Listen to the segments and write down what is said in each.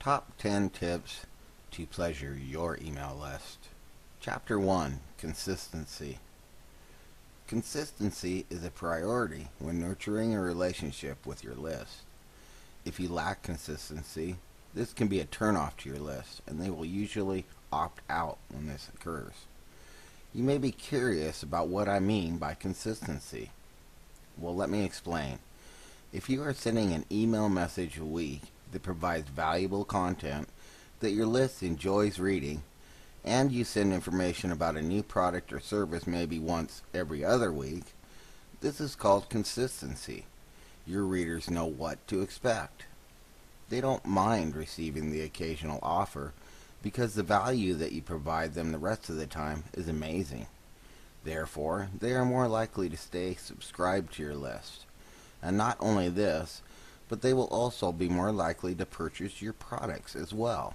Top 10 Tips to Pleasure Your Email List. Chapter 1, Consistency. Consistency is a priority when nurturing a relationship with your list. If you lack consistency, this can be a turnoff to your list, and they will usually opt out when this occurs. You may be curious about what I mean by consistency. Well, let me explain. If you are sending an email message a week that provides valuable content that your list enjoys reading, and you send information about a new product or service maybe once every other week, this is called consistency. Your readers know what to expect. They don't mind receiving the occasional offer because the value that you provide them the rest of the time is amazing. Therefore, they are more likely to stay subscribed to your list. And not only this, but they will also be more likely to purchase your products as well.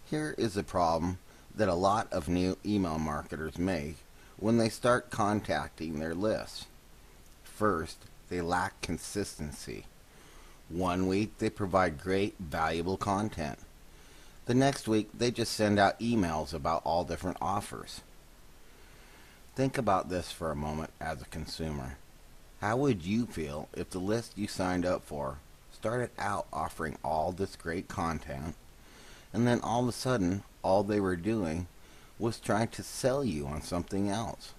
Here is a problem that a lot of new email marketers make when they start contacting their lists. First, they lack consistency. One week they provide great, valuable content. The next week they just send out emails about all different offers. Think about this for a moment as a consumer. How would you feel if the list you signed up for started out offering all this great content, and then all of a sudden all they were doing was trying to sell you on something else?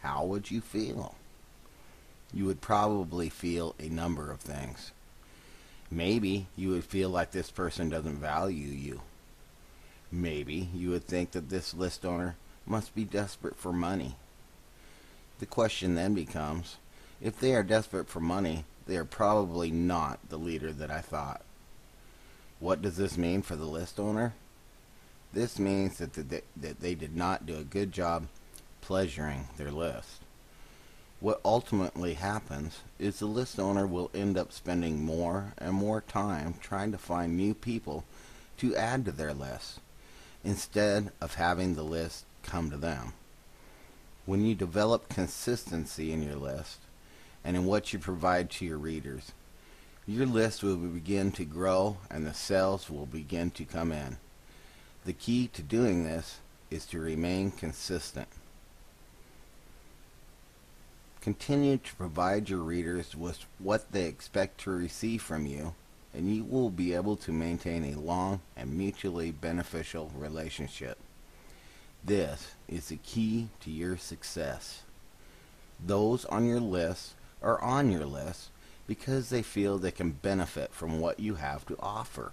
How would you feel? You would probably feel a number of things. Maybe you would feel like this person doesn't value you. Maybe you would think that this list owner must be desperate for money. The question then becomes, if they are desperate for money, they are probably not the leader that I thought. What does this mean for the list owner? This means that they did not do a good job pleasuring their list. What ultimately happens is the list owner will end up spending more and more time trying to find new people to add to their list, instead of having the list come to them. When you develop consistency in your list, and in what you provide to your readers, your list will begin to grow and the sales will begin to come in. The key to doing this is to remain consistent. Continue to provide your readers with what they expect to receive from you, and you will be able to maintain a long and mutually beneficial relationship. This is the key to your success. Those on your list are on your list because they feel they can benefit from what you have to offer.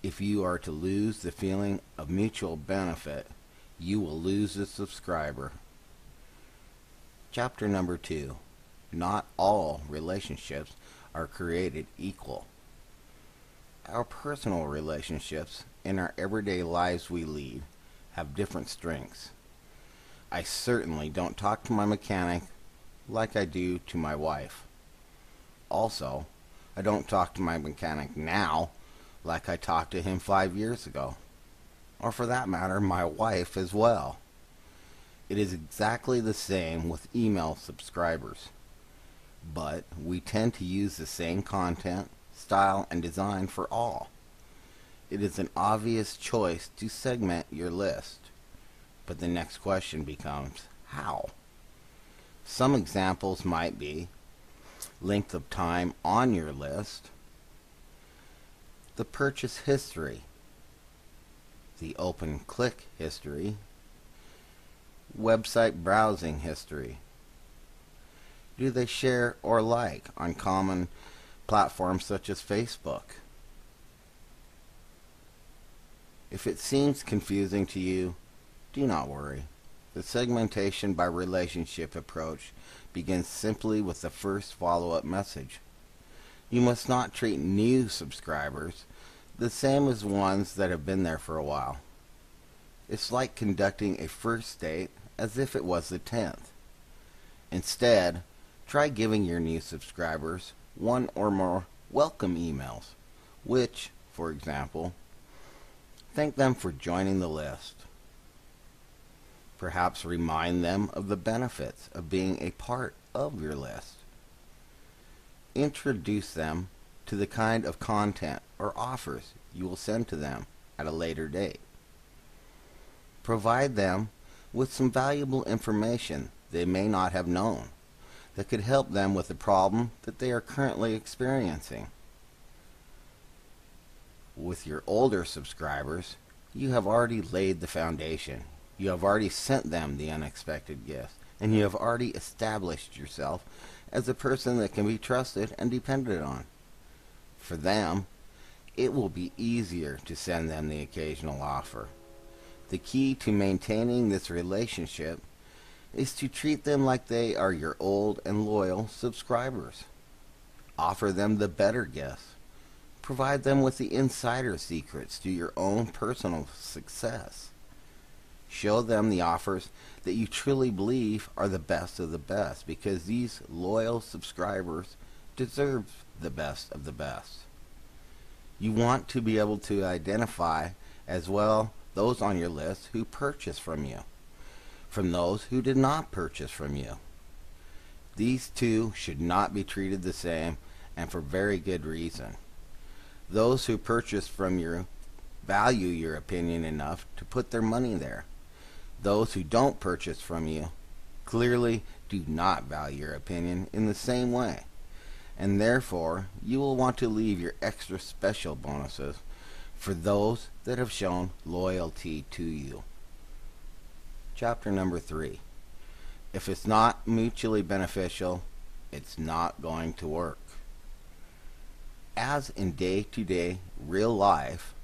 If you are to lose the feeling of mutual benefit, you will lose a subscriber. Chapter number 2. Not all relationships are created equal. Our personal relationships and our everyday lives we lead have different strengths. I certainly don't talk to my mechanic like I do to my wife. Also, I don't talk to my mechanic now like I talked to him 5 years ago. Or for that matter, my wife as well. It is exactly the same with email subscribers. But we tend to use the same content, style, and design for all. It is an obvious choice to segment your list. But the next question becomes, how? Some examples might be length of time on your list, the purchase history, the open click history, website browsing history. Do they share or like on common platforms such as Facebook? If it seems confusing to you, do not worry. The segmentation by relationship approach begins simply with the first follow-up message. You must not treat new subscribers the same as ones that have been there for a while. It's like conducting a first date as if it was the 10th. Instead, try giving your new subscribers one or more welcome emails, which, for example, thank them for joining the list. Perhaps remind them of the benefits of being a part of your list. Introduce them to the kind of content or offers you will send to them at a later date. Provide them with some valuable information they may not have known that could help them with the problem that they are currently experiencing. With your older subscribers, you have already laid the foundation. You have already sent them the unexpected gifts, and you have already established yourself as a person that can be trusted and depended on. For them, it will be easier to send them the occasional offer. The key to maintaining this relationship is to treat them like they are your old and loyal subscribers. Offer them the better gifts. Provide them with the insider secrets to your own personal success. Show them the offers that you truly believe are the best of the best, because these loyal subscribers deserve the best of the best. You want to be able to identify as well those on your list who purchase from you, from those who did not purchase from you. These two should not be treated the same, and for very good reason. Those who purchase from you value your opinion enough to put their money there. Those who don't purchase from you clearly do not value your opinion in the same way, and therefore you will want to leave your extra special bonuses for those that have shown loyalty to you. Chapter number 3. If it's not mutually beneficial, it's not going to work. As in day-to-day real life,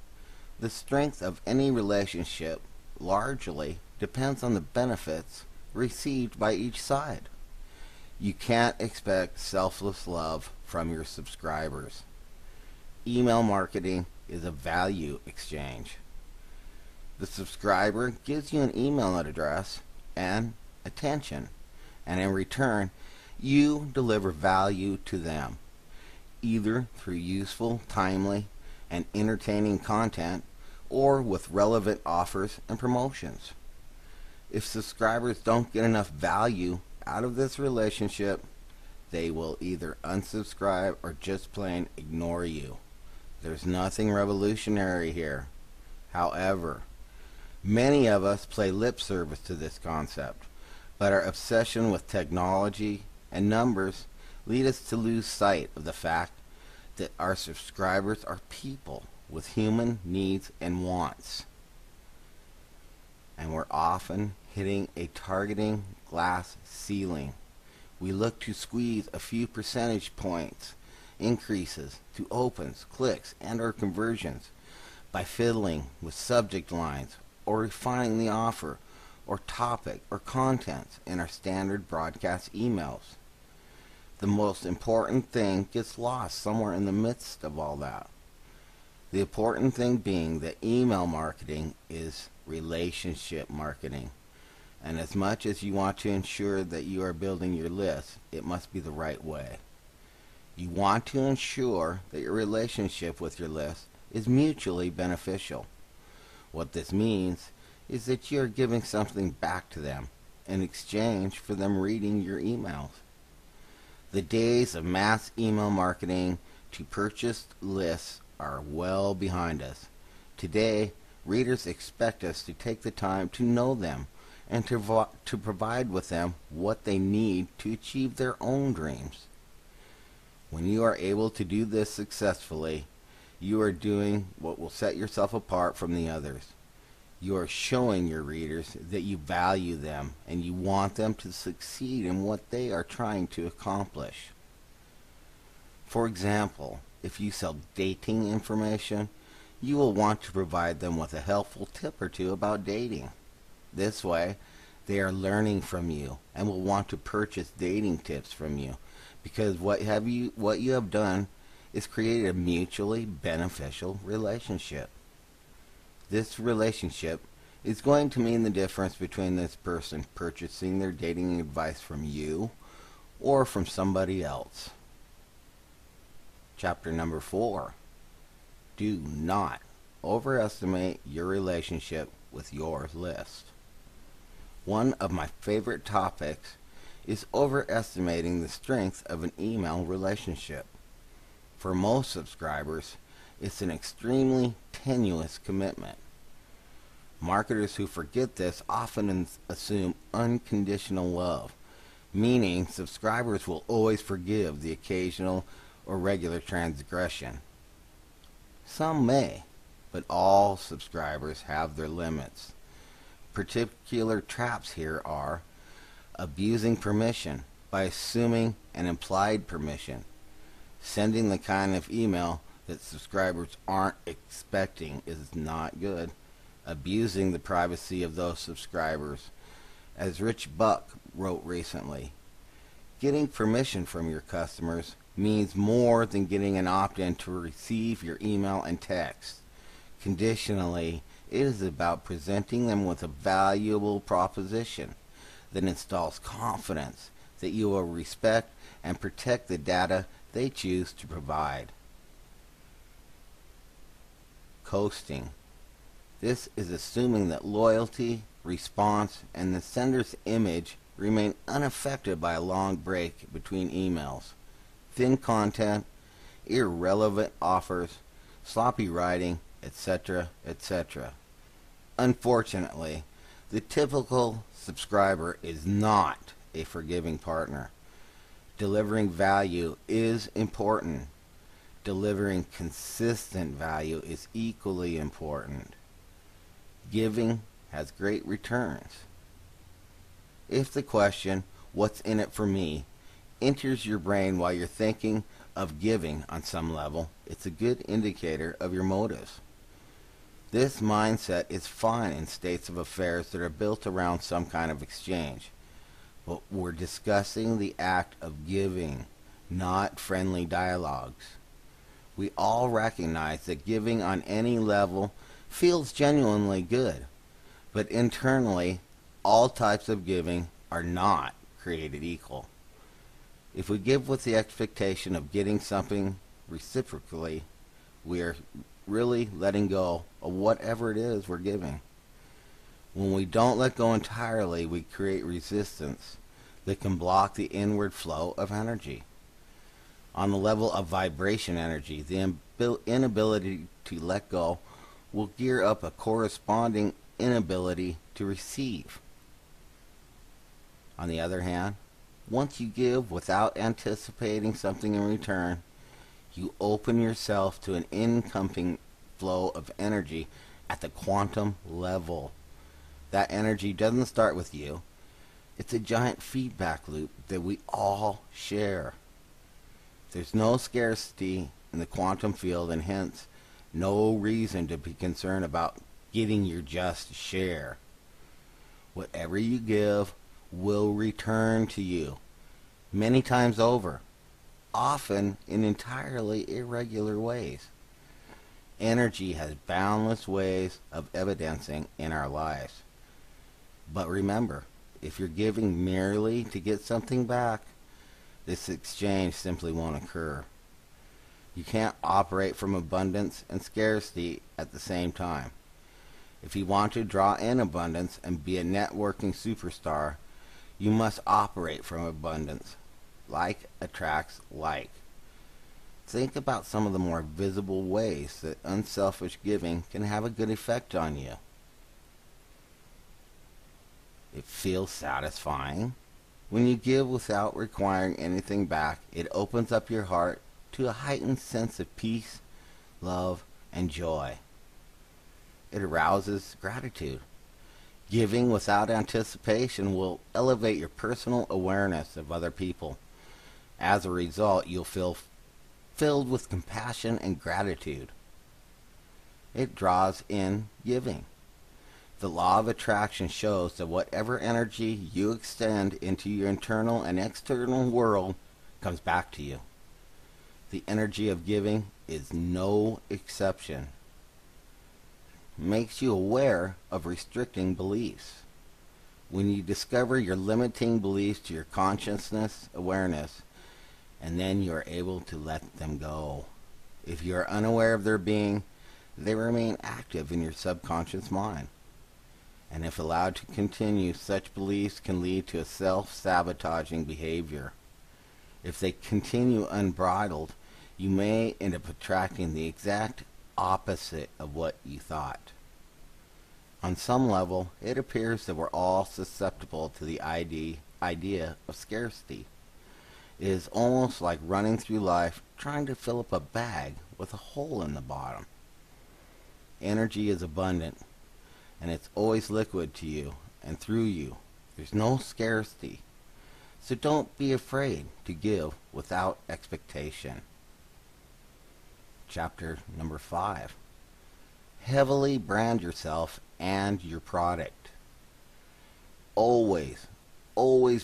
the strength of any relationship largely depends on the benefits received by each side. You can't expect selfless love from your subscribers. Email marketing is a value exchange. The subscriber gives you an email address and attention, and in return, you deliver value to them, either through useful, timely, and entertaining content, or with relevant offers and promotions. If subscribers don't get enough value out of this relationship, they will either unsubscribe or just plain ignore you. There's nothing revolutionary here. However, many of us play lip service to this concept, but our obsession with technology and numbers lead us to lose sight of the fact that our subscribers are people with human needs and wants. And we're often hitting a targeting glass ceiling. We look to squeeze a few percentage points increases to opens, clicks, and or conversions by fiddling with subject lines or refining the offer or topic or content in our standard broadcast emails. The most important thing gets lost somewhere in the midst of all that. The important thing being that email marketing is relationship marketing. And as much as you want to ensure that you are building your list, it must be the right way. You want to ensure that your relationship with your list is mutually beneficial. What this means is that you are giving something back to them in exchange for them reading your emails. The days of mass email marketing to purchased lists are well behind us. Today, readers expect us to take the time to know them and to provide with them what they need to achieve their own dreams. When you are able to do this successfully, you are doing what will set yourself apart from the others. You are showing your readers that you value them and you want them to succeed in what they are trying to accomplish. For example, if you sell dating information, you will want to provide them with a helpful tip or two about dating. This way, they are learning from you and will want to purchase dating tips from you, because what you have done is created a mutually beneficial relationship. This relationship is going to mean the difference between this person purchasing their dating advice from you or from somebody else. Chapter number 4. Do not overestimate your relationship with your list. One of my favorite topics is overestimating the strength of an email relationship. For most subscribers, It's an extremely tenuous commitment. Marketers who forget this often assume unconditional love, meaning subscribers will always forgive the occasional or regular transgression. Some may, but all subscribers have their limits. Particular traps here are abusing permission by assuming an implied permission, sending the kind of email that subscribers aren't expecting is not good, abusing the privacy of those subscribers. As Rich Buck wrote recently, getting permission from your customers means more than getting an opt-in to receive your email and text. Conditionally, it is about presenting them with a valuable proposition that installs confidence that you will respect and protect the data they choose to provide. Coasting. This is assuming that loyalty, response, and the sender's image remain unaffected by a long break between emails. Thin content, irrelevant offers, sloppy writing, etc., etc. Unfortunately, the typical subscriber is not a forgiving partner. Delivering value is important. Delivering consistent value is equally important. Giving has great returns. If the question, "What's in it for me?" enters your brain while you're thinking of giving on some level, it's a good indicator of your motives. This mindset is fine in states of affairs that are built around some kind of exchange. But we're discussing the act of giving, not friendly dialogues. We all recognize that giving on any level feels genuinely good, but internally, all types of giving are not created equal. If we give with the expectation of getting something reciprocally, we are really letting go of whatever it is we're giving. When we don't let go entirely, we create resistance that can block the inward flow of energy. On the level of vibration energy, the inability to let go will gear up a corresponding inability to receive. On the other hand, once you give without anticipating something in return, you open yourself to an incoming flow of energy at the quantum level. That energy doesn't start with you. It's a giant feedback loop that we all share. There's no scarcity in the quantum field, and hence no reason to be concerned about getting your just share. Whatever you give will return to you many times over, often in entirely irregular ways. Energy has boundless ways of evidencing in our lives. But remember, if you're giving merely to get something back, this exchange simply won't occur. You can't operate from abundance and scarcity at the same time. If you want to draw in abundance and be a networking superstar, you must operate from abundance. Like attracts like. Think about some of the more visible ways that unselfish giving can have a good effect on you. It feels satisfying. When you give without requiring anything back, it opens up your heart to a heightened sense of peace, love, and joy. It arouses gratitude. Giving without anticipation will elevate your personal awareness of other people. As a result, you'll feel filled with compassion and gratitude. It draws in giving. The law of attraction shows that whatever energy you extend into your internal and external world comes back to you. The energy of giving is no exception. Makes you aware of restricting beliefs. When you discover your limiting beliefs to your consciousness awareness, and then you are able to let them go. If you are unaware of their being, they remain active in your subconscious mind. And if allowed to continue, such beliefs can lead to a self-sabotaging behavior. If they continue unbridled, you may end up attracting the exact opposite of what you thought. On some level, it appears that we're all susceptible to the idea of scarcity. It is almost like running through life trying to fill up a bag with a hole in the bottom. Energy is abundant, and it's always liquid to you and through you. There's no scarcity. So don't be afraid to give without expectation. Chapter number 5. Heavily brand yourself and your product. Always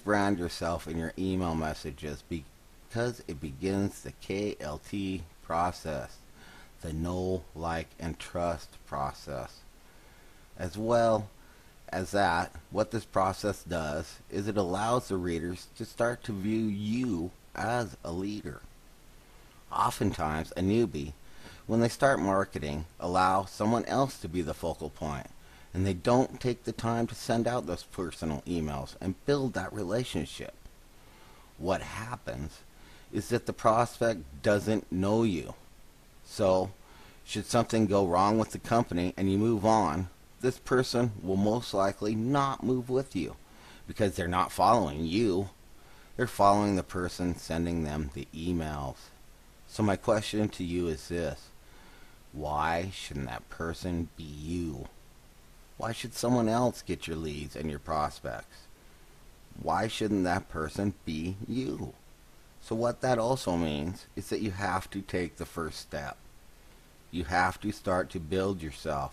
brand yourself in your email messages because it begins the KLT process, the know, like, and trust process. As well as that, what this process does is it allows the readers to start to view you as a leader. Oftentimes, a newbie, when they start marketing, allow someone else to be the focal point, and they don't take the time to send out those personal emails and build that relationship. What happens is that the prospect doesn't know you. So, should something go wrong with the company and you move on, this person will most likely not move with you because they're not following you. They're following the person sending them the emails. So my question to you is this: why shouldn't that person be you? Why should someone else get your leads and your prospects? Why shouldn't that person be you? So what that also means is that you have to take the first step. You have to start to build yourself.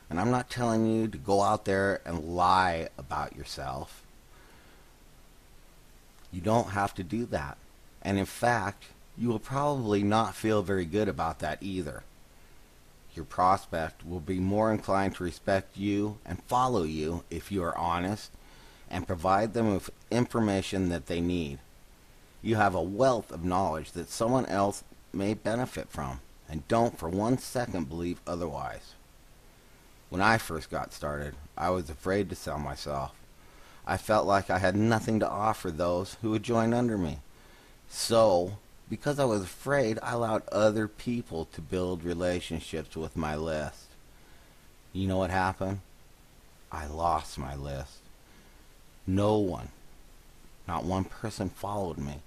And I'm not telling you to go out there and lie about yourself. You don't have to do that. And in fact, you will probably not feel very good about that either. Your prospect will be more inclined to respect you and follow you if you are honest and provide them with information that they need. You have a wealth of knowledge that someone else may benefit from, and don't for 1 second believe otherwise. When I first got started, I was afraid to sell myself. I felt like I had nothing to offer those who would join under me. So, because I was afraid, I allowed other people to build relationships with my list. You know what happened? I lost my list. No one, not one person followed me.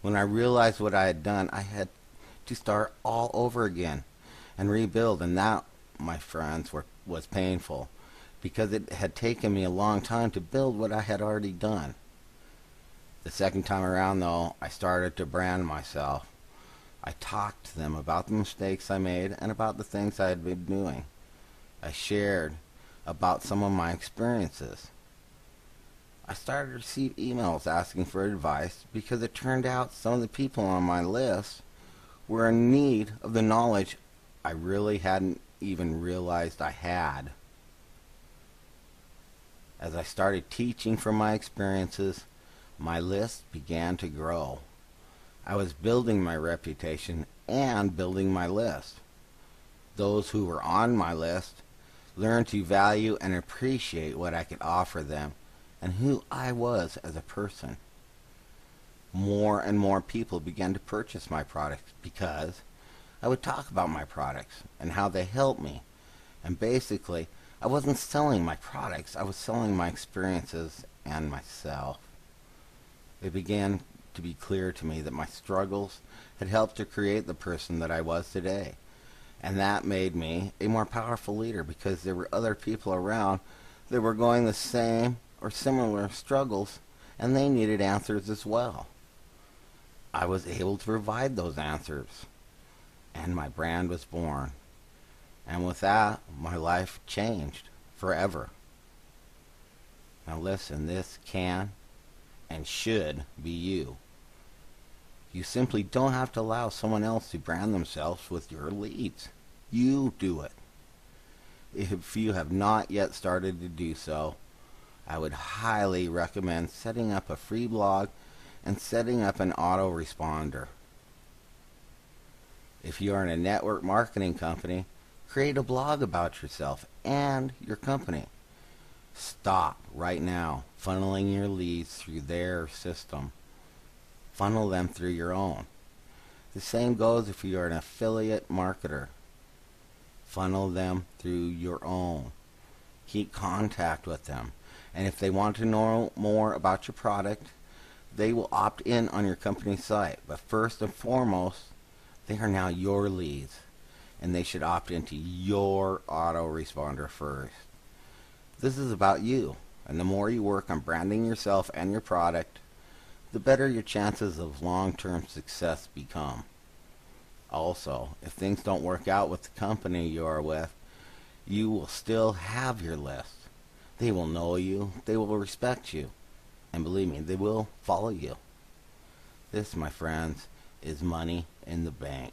When I realized what I had done, I had to start all over again and rebuild, and that, my friends, was painful because it had taken me a long time to build what I had already done. The second time around, though, I started to brand myself. I talked to them about the mistakes I made and about the things I had been doing. I shared about some of my experiences. I started to receive emails asking for advice because it turned out some of the people on my list were in need of the knowledge I really hadn't even realized I had. As I started teaching from my experiences, my list began to grow. I was building my reputation and building my list. Those who were on my list learned to value and appreciate what I could offer them and who I was as a person. More and more people began to purchase my products because I would talk about my products and how they helped me. And basically, I wasn't selling my products, I was selling my experiences and myself. It began to be clear to me that my struggles had helped to create the person that I was today. And that made me a more powerful leader because there were other people around that were going the same or similar struggles, and they needed answers as well. I was able to provide those answers, and my brand was born. And with that, my life changed forever. Now listen, this can and should be you. You simply don't have to allow someone else to brand themselves with your leads. You do it. If you have not yet started to do so, I would highly recommend setting up a free blog and setting up an autoresponder. If you are in a network marketing company, create a blog about yourself and your company. Stop right now funneling your leads through their system. Funnel them through your own. The same goes if you are an affiliate marketer. Funnel them through your own. Keep contact with them. And if they want to know more about your product, they will opt in on your company site. But first and foremost, they are now your leads, and they should opt into your autoresponder first. This is about you, and the more you work on branding yourself and your product, the better your chances of long-term success become. Also, if things don't work out with the company you are with, you will still have your list. They will know you, they will respect you, and believe me, they will follow you. This, my friends, is money in the bank.